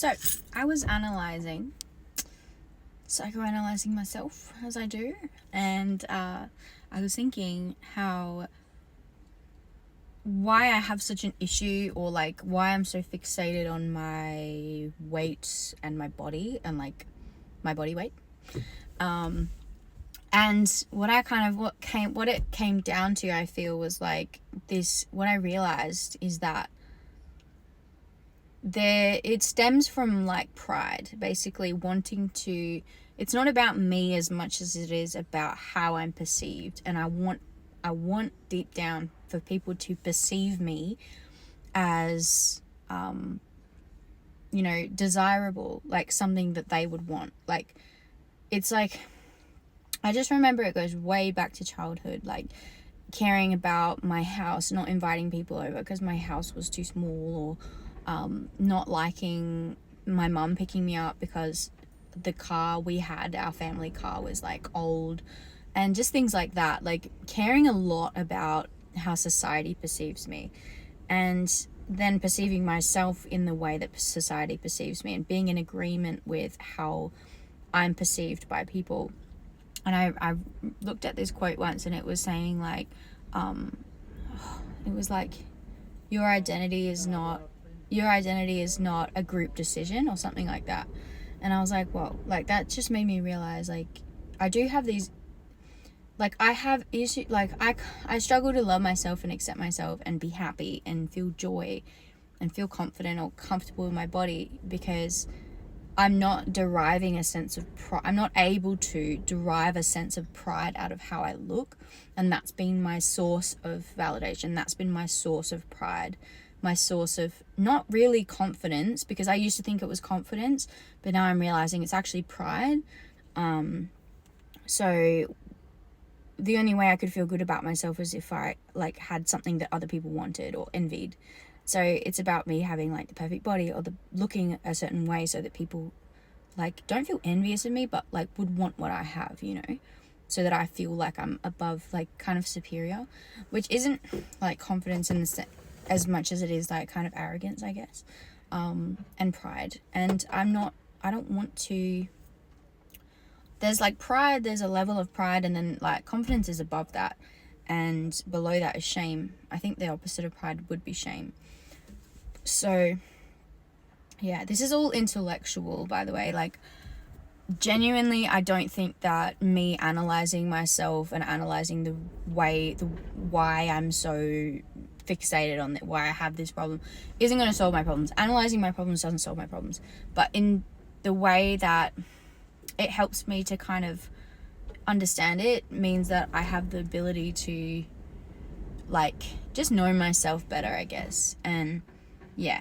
So I was psychoanalyzing myself as I do, and I was thinking why I have such an issue, or like why I'm so fixated on my weight and my body and like my body weight. And what it came down to, I feel, was like this. What I realized is that it stems from like pride, basically wanting to. It's not about me as much as it is about how I'm perceived, and I want deep down for people to perceive me as desirable, like something that they would want. Like, it's like, I just remember it goes way back to childhood, like caring about my house, not inviting people over because my house was too small, or not liking my mum picking me up because the car we had, our family car, was like old, and just things like that. Like caring a lot about how society perceives me, and then perceiving myself in the way that society perceives me, and being in agreement with how I'm perceived by people. And I looked at this quote once, and it was saying like, it was like, your identity is not a group decision, or something like that. And I was like, whoa, like that just made me realize, like, I do have these, like, I have issues, like I struggle to love myself and accept myself and be happy and feel joy and feel confident or comfortable in my body, because I'm not deriving a sense of pride. I'm not able to derive a sense of pride out of how I look. And that's been my source of validation. That's been my source of pride. My source of not really confidence, because I used to think it was confidence, but now I'm realizing it's actually pride. So the only way I could feel good about myself is if I like had something that other people wanted or envied. So it's about me having like the perfect body, or the looking a certain way, so that people like don't feel envious of me, but like would want what I have, so that I feel like I'm above, like kind of superior, which isn't like confidence in the as much as it is like kind of arrogance, I guess, and pride. And I don't want to. There's like pride, there's a level of pride, and then like confidence is above that, and below that is shame. I think the opposite of pride would be shame. So yeah, this is all intellectual, by the way. Like, genuinely, I don't think that me analyzing myself and analyzing the why I'm so fixated on why I have this problem isn't going to solve my problems. Analyzing my problems doesn't solve my problems, but in the way that it helps me to kind of understand it means that I have the ability to like just know myself better, I guess. And yeah,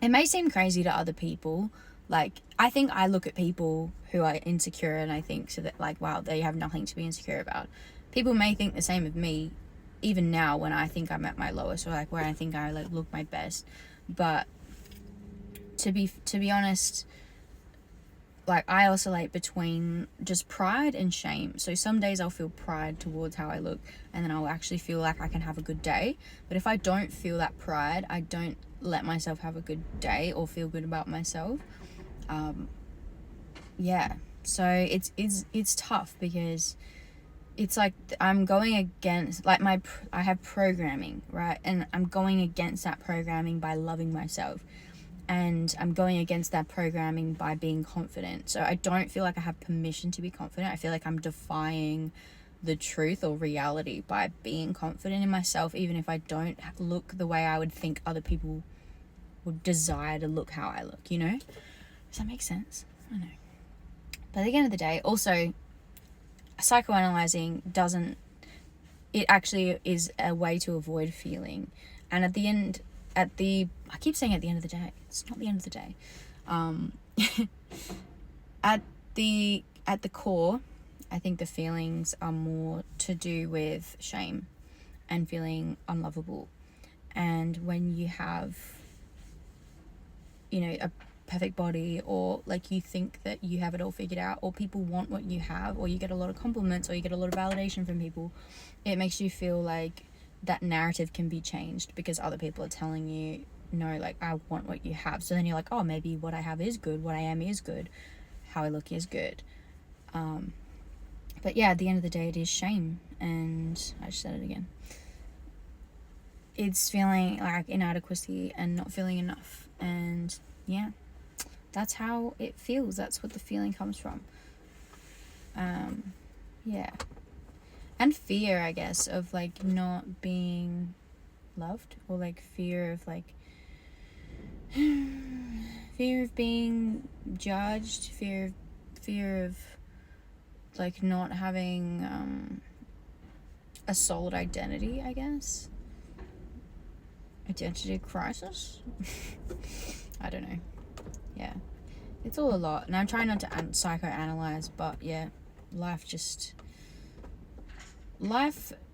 it may seem crazy to other people. Like, I think I look at people who are insecure and I think so that like, wow, they have nothing to be insecure about. People may think the same of me even now, when I think I'm at my lowest, or like where I think I like look my best. But to be honest, like I oscillate between just pride and shame. So some days I'll feel pride towards how I look, and then I'll actually feel like I can have a good day. But if I don't feel that pride, I don't let myself have a good day or feel good about myself. Yeah, so it's tough, because it's like I'm going against like I have programming, right? And I'm going against that programming by loving myself. And I'm going against that programming by being confident. So I don't feel like I have permission to be confident. I feel like I'm defying the truth or reality by being confident in myself, even if I don't look the way I would think other people would desire to look how I look, Does that make sense? I don't know. But at the end of the day, also, psychoanalyzing it actually is a way to avoid feeling. And I keep saying at the end of the day, it's not the end of the day. At the core, I think the feelings are more to do with shame and feeling unlovable. And when you have, a perfect body, or like you think that you have it all figured out, or people want what you have, or you get a lot of compliments, or you get a lot of validation from people, it makes you feel like that narrative can be changed because other people are telling you no, like, I want what you have. So then you're like, oh, maybe what I have is good, what I am is good, how I look is good. But yeah, at the end of the day, it is shame. And I just said it again. It's feeling like inadequacy and not feeling enough. And yeah, that's how it feels. That's what the feeling comes from. Yeah. And fear, I guess, of like not being loved, or like fear of like fear of being judged, fear of like not having a solid identity, I guess. Identity crisis. I don't know. Yeah, it's all a lot, and I'm trying not to psychoanalyze, but yeah, life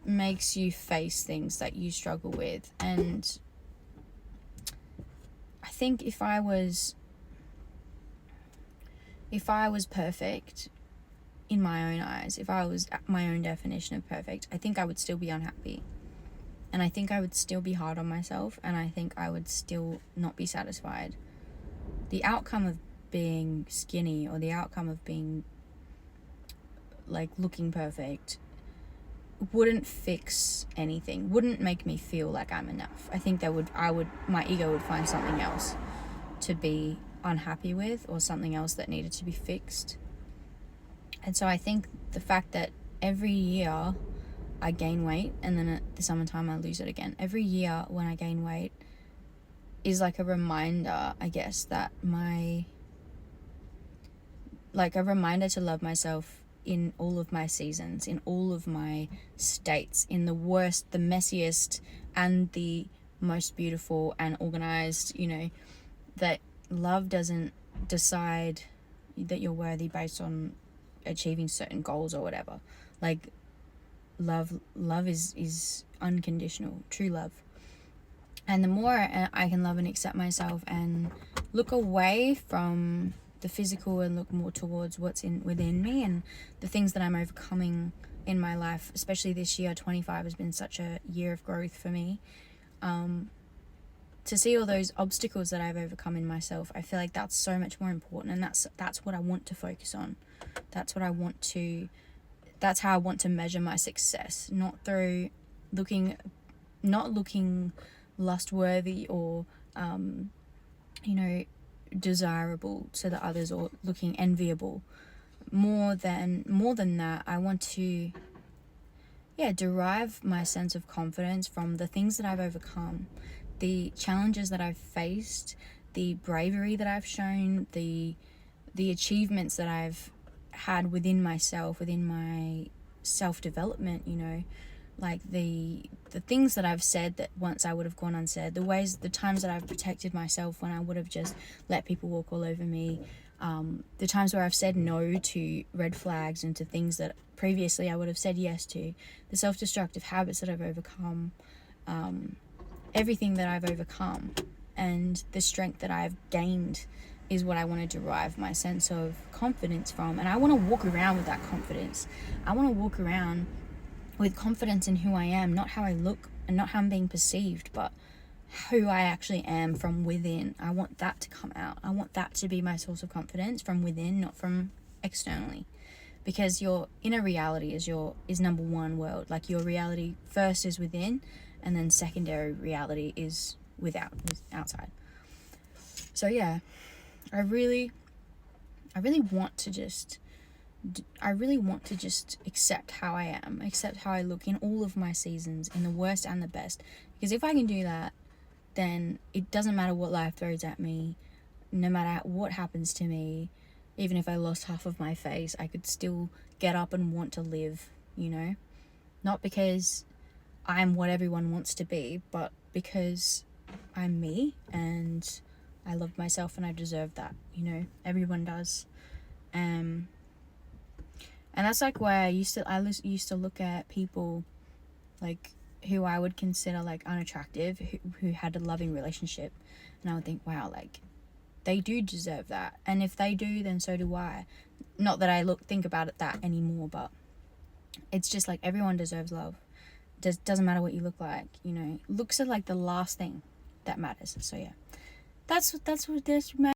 makes you face things that you struggle with. And I think if I was perfect in my own eyes, if I was my own definition of perfect, I think I would still be unhappy, and I think I would still be hard on myself, and I think I would still not be satisfied. The outcome of being skinny, or the outcome of being like looking perfect, wouldn't fix anything, wouldn't make me feel like I'm enough. I think my ego would find something else to be unhappy with, or something else that needed to be fixed. And so I think the fact that every year I gain weight, and then at the summertime I lose it again, every year when I gain weight is like a reminder, I guess, that a reminder to love myself in all of my seasons, in all of my states, in the worst, the messiest, and the most beautiful and organized, that love doesn't decide that you're worthy based on achieving certain goals or whatever. Like, love is unconditional, true love. And the more I can love and accept myself and look away from the physical and look more towards what's within me and the things that I'm overcoming in my life, especially this year, 25 has been such a year of growth for me. To see all those obstacles that I've overcome in myself, I feel like that's so much more important, and that's what I want to focus on. That's how I want to measure my success, not through not looking lust-worthy or desirable to the others, or looking enviable. More than that, I want to derive my sense of confidence from the things that I've overcome, the challenges that I've faced, the bravery that I've shown, the achievements that I've had within myself, within my self-development, like the things that I've said that once I would have gone unsaid, the times that I've protected myself when I would have just let people walk all over me, the times where I've said no to red flags and to things that previously I would have said yes to, the self-destructive habits that I've overcome, everything that I've overcome, and the strength that I've gained is what I want to derive my sense of confidence from. And I want to walk around with that confidence. I want to walk around with confidence in who I am, not how I look and not how I'm being perceived, but who I actually am from within. I want that to come out. I want that to be my source of confidence from within, not from externally. Because your inner reality is number one world. Like, your reality first is within, and then secondary reality is outside. So yeah, I really want to just accept how I am, accept how I look in all of my seasons, in the worst and the best. Because if I can do that, then it doesn't matter what life throws at me, no matter what happens to me. Even if I lost half of my face, I could still get up and want to live, Not because I'm what everyone wants to be, but because I'm me, and I love myself, and I deserve that, Everyone does. And that's like why I used to look at people like who I would consider like unattractive, who had a loving relationship, and I would think, wow, like they do deserve that, and if they do, then so do I. Not that I think about it that anymore, but it's just like everyone deserves love. Doesn't matter what you look like, Looks are like the last thing. that matters. So yeah, that's what my